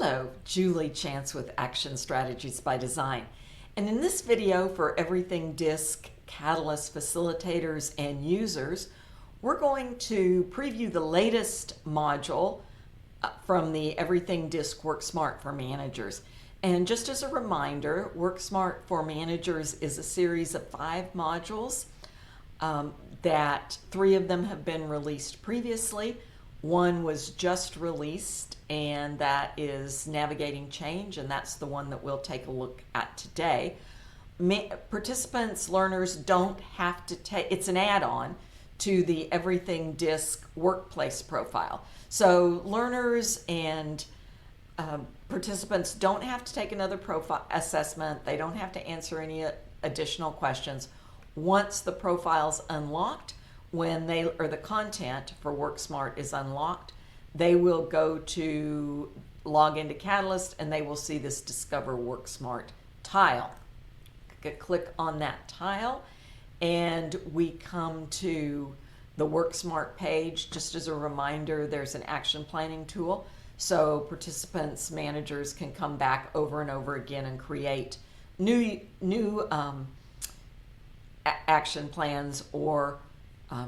Hello, Julie Chance with Action Strategies by Design. And in this video for everything DiSC, Catalyst, facilitators, and users, we're going to preview the latest module from the Everything DiSC Worksmart for Managers. And just as a reminder, Worksmart for Managers is a series of 5 modules that 3 of them have been released previously. One was just released, and that is Navigating Change, and that's the one that we'll take a look at today. Participants, learners don't have to take, it's an add-on to the Everything DiSC workplace profile. So learners and participants don't have to take another profile assessment. They don't have to answer any additional questions. Once the profile's unlocked, when they, or the content for Worksmart is unlocked, they will go to log into Catalyst and they will see this Discover Worksmart tile. Click on that tile and we come to the Worksmart page. Just as a reminder, there's an action planning tool. So participants, managers can come back over and over again and create new action plans or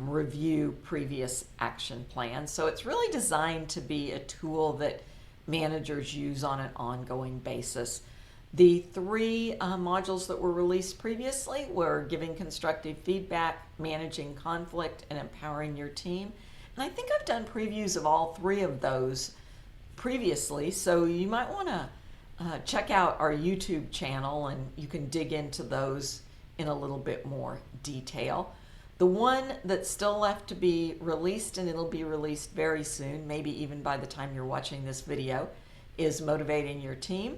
review previous action plans. So it's really designed to be a tool that managers use on an ongoing basis. The 3 modules that were released previously were giving constructive feedback, managing conflict, and empowering your team. And I think I've done previews of all 3 of those previously, so you might want to check out our YouTube channel and you can dig into those in a little bit more detail. The one that's still left to be released, and it'll be released very soon, maybe even by the time you're watching this video, is Motivating Your Team.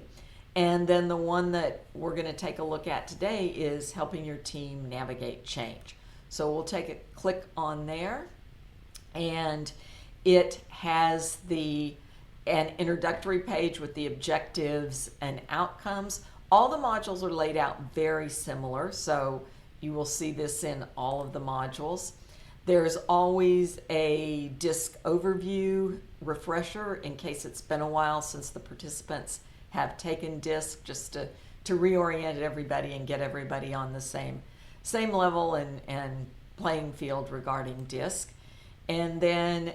And then the one that we're going to take a look at today is Helping Your Team Navigate Change. So we'll take a click on there, and it has an introductory page with the objectives and outcomes. All the modules are laid out very similar, so you will see this in all of the modules. There's always a DiSC overview refresher in case it's been a while since the participants have taken DiSC, just to reorient everybody and get everybody on the same level and playing field regarding DiSC. And then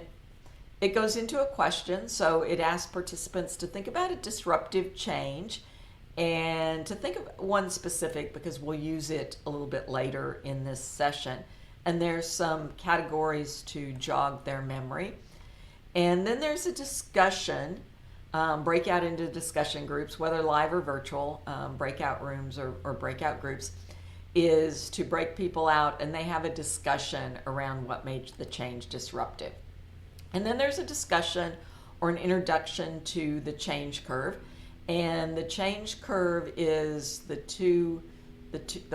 it goes into a question, so it asks participants to think about a disruptive change and to think of one specific, because we'll use it a little bit later in this session. And there's some categories to jog their memory. And then there's a discussion, break out into discussion groups, whether live or virtual, breakout rooms or breakout groups, is to break people out and they have a discussion around what made the change disruptive. And then there's a discussion or an introduction to the change curve. And the change curve is the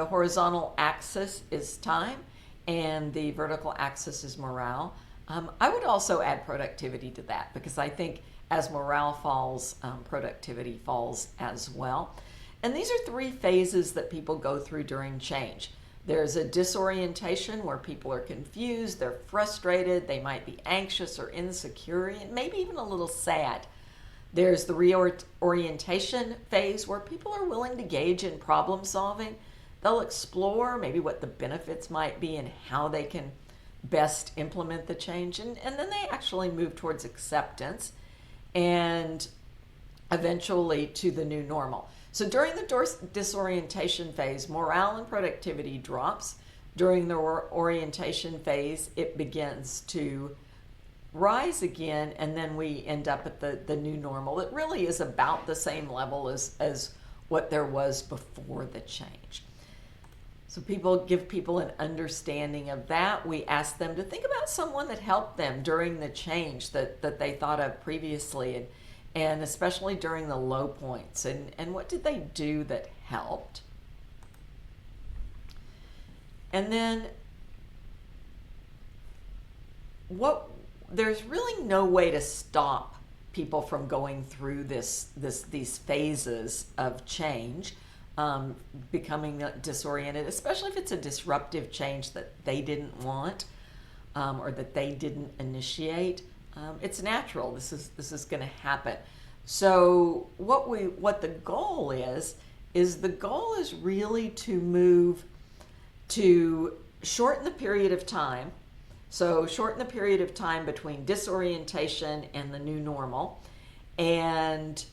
horizontal axis is time and the vertical axis is morale. I would also add productivity to that, because I think as morale falls, productivity falls as well. And these are 3 phases that people go through during change. There's a disorientation where people are confused, they're frustrated, they might be anxious or insecure, and maybe even a little sad. There's the reorientation phase where people are willing to engage in problem solving. They'll explore maybe what the benefits might be and how they can best implement the change. And then they actually move towards acceptance and eventually to the new normal. So during the disorientation phase, morale and productivity drops. During the orientation phase, it begins to rise again, and then we end up at the new normal. It really is about the same level as what there was before the change. So give people an understanding of that. We ask them to think about someone that helped them during the change that they thought of previously, and especially during the low points, and what did they do that helped. And then there's really no way to stop people from going through these phases of change, becoming disoriented, especially if it's a disruptive change that they didn't want or that they didn't initiate. It's natural. This is going to happen. So what the goal is the goal is really to move to shorten the period of time. So shorten the period of time between disorientation and the new normal, and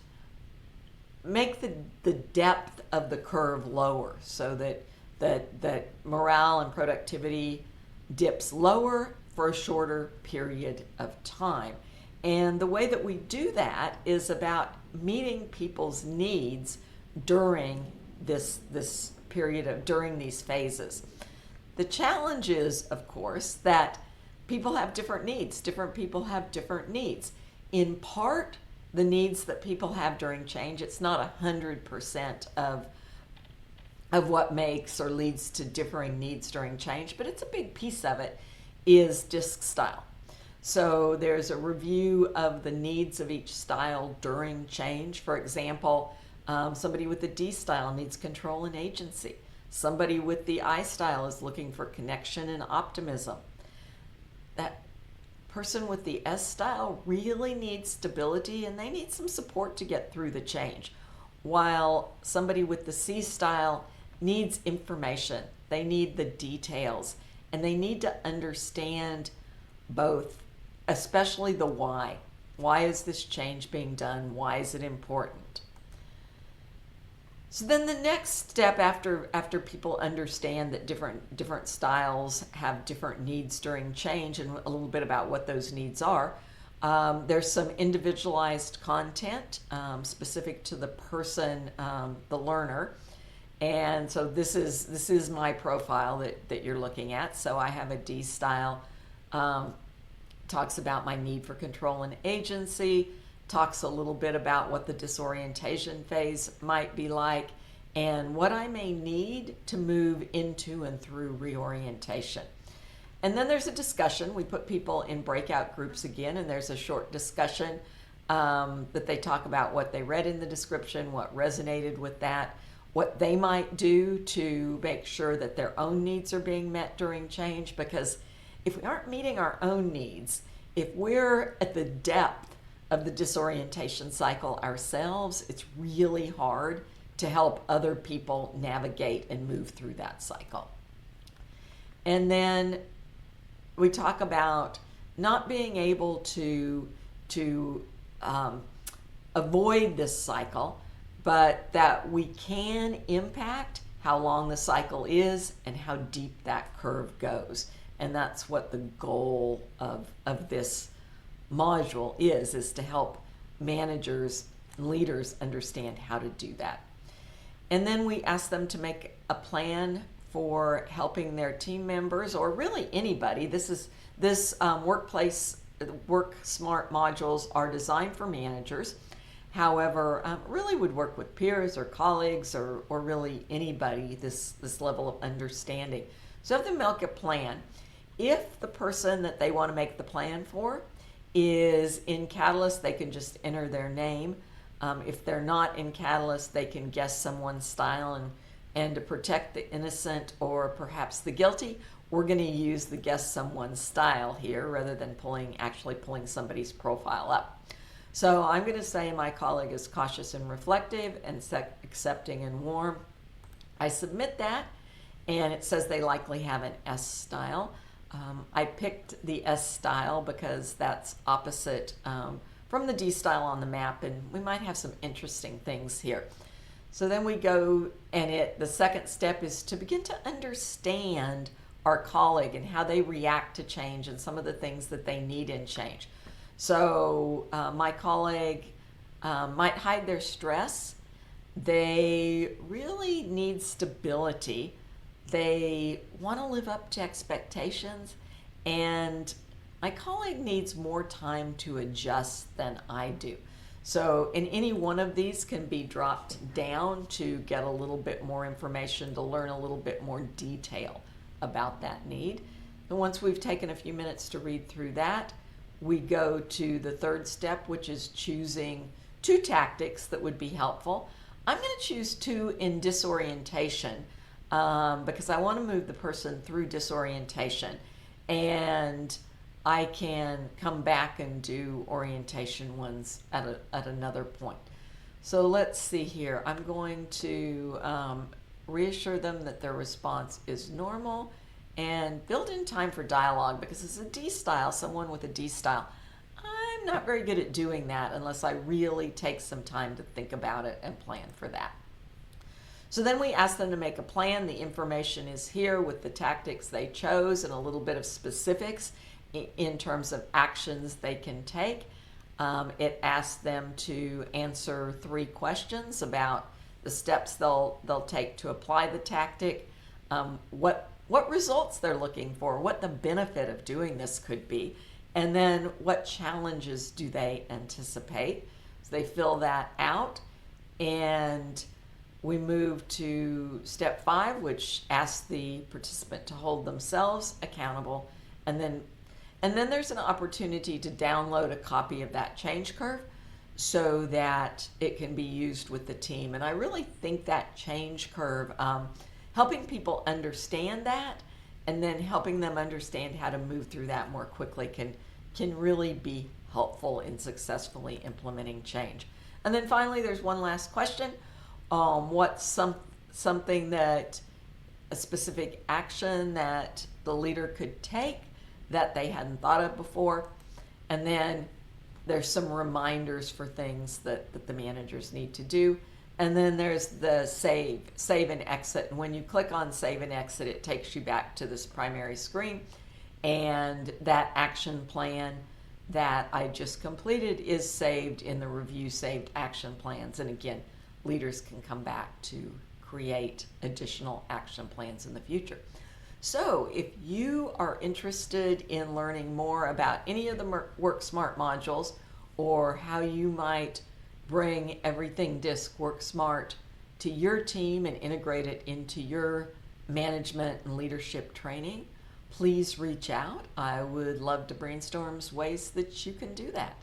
make the depth of the curve lower so that morale and productivity dips lower for a shorter period of time. And the way that we do that is about meeting people's needs during this period during these phases. The challenge is, of course, that people have different needs. Different people have different needs. In part, the needs that people have during change, it's not 100% of what makes or leads to differing needs during change, but it's a big piece of it, is DiSC style. So there's a review of the needs of each style during change. For example, somebody with the D style needs control and agency. Somebody with the I style is looking for connection and optimism. That person with the S style really needs stability, and they need some support to get through the change. While somebody with the C style needs information, they need the details, and they need to understand both, especially the why. Why is this change being done? Why is it important? So then the next step after people understand that different styles have different needs during change, and a little bit about what those needs are, there's some individualized content specific to the person, the learner. And so this is my profile that you're looking at. So I have a D style, talks about my need for control and agency, talks a little bit about what the disorientation phase might be like, and what I may need to move into and through reorientation. And then there's a discussion. We put people in breakout groups again, and there's a short discussion that they talk about what they read in the description, what resonated with that, what they might do to make sure that their own needs are being met during change. Because if we aren't meeting our own needs, if we're at the depth of the disorientation cycle ourselves, it's really hard to help other people navigate and move through that cycle. And then we talk about not being able to avoid this cycle, but that we can impact how long the cycle is and how deep that curve goes. And that's what the goal of this module is to help managers and leaders understand how to do that. And then we ask them to make a plan for helping their team members, or really anybody. This workplace Worksmart modules are designed for managers. However, really would work with peers or colleagues or really anybody, this level of understanding. So have them make a plan. If the person that they want to make the plan for is in Catalyst, they can just enter their name. If they're not in Catalyst, they can guess someone's style, and to protect the innocent or perhaps the guilty, we're going to use the guess someone's style here rather than actually pulling somebody's profile up. So I'm going to say my colleague is cautious and reflective and accepting and warm. I submit that, and it says they likely have an S style. I picked the S style because that's opposite from the D style on the map, and we might have some interesting things here. So then we go, and the second step is to begin to understand our colleague and how they react to change and some of the things that they need in change. So my colleague might hide their stress. They really need stability. They want to live up to expectations, and my colleague needs more time to adjust than I do. So in any one of these can be dropped down to get a little bit more information, to learn a little bit more detail about that need. And once we've taken a few minutes to read through that, we go to the third step, which is choosing 2 tactics that would be helpful. I'm going to choose 2 in disorientation because I want to move the person through disorientation. And I can come back and do orientation ones at another point. So let's see here. I'm going to reassure them that their response is normal and build in time for dialogue, because it's a D style, someone with a D style. I'm not very good at doing that unless I really take some time to think about it and plan for that. So then we ask them to make a plan. The information is here with the tactics they chose and a little bit of specifics in terms of actions they can take. It asks them to answer 3 questions about the steps they'll take to apply the tactic, what results they're looking for, what the benefit of doing this could be, and then what challenges do they anticipate. So they fill that out, and we move to step 5, which asks the participant to hold themselves accountable, and then there's an opportunity to download a copy of that change curve so that it can be used with the team. And I really think that change curve, helping people understand that and then helping them understand how to move through that more quickly can really be helpful in successfully implementing change. And then finally, there's one last question. What's something that, a specific action that the leader could take that they hadn't thought of before? And then there's some reminders for things that the managers need to do. And then there's the save and exit. And when you click on save and exit, it takes you back to this primary screen. And that action plan that I just completed is saved in the review saved action plans. And again, leaders can come back to create additional action plans in the future. So if you are interested in learning more about any of the Worksmart modules, or how you might bring everything DiSC Worksmart to your team and integrate it into your management and leadership training, please reach out. I would love to brainstorm ways that you can do that.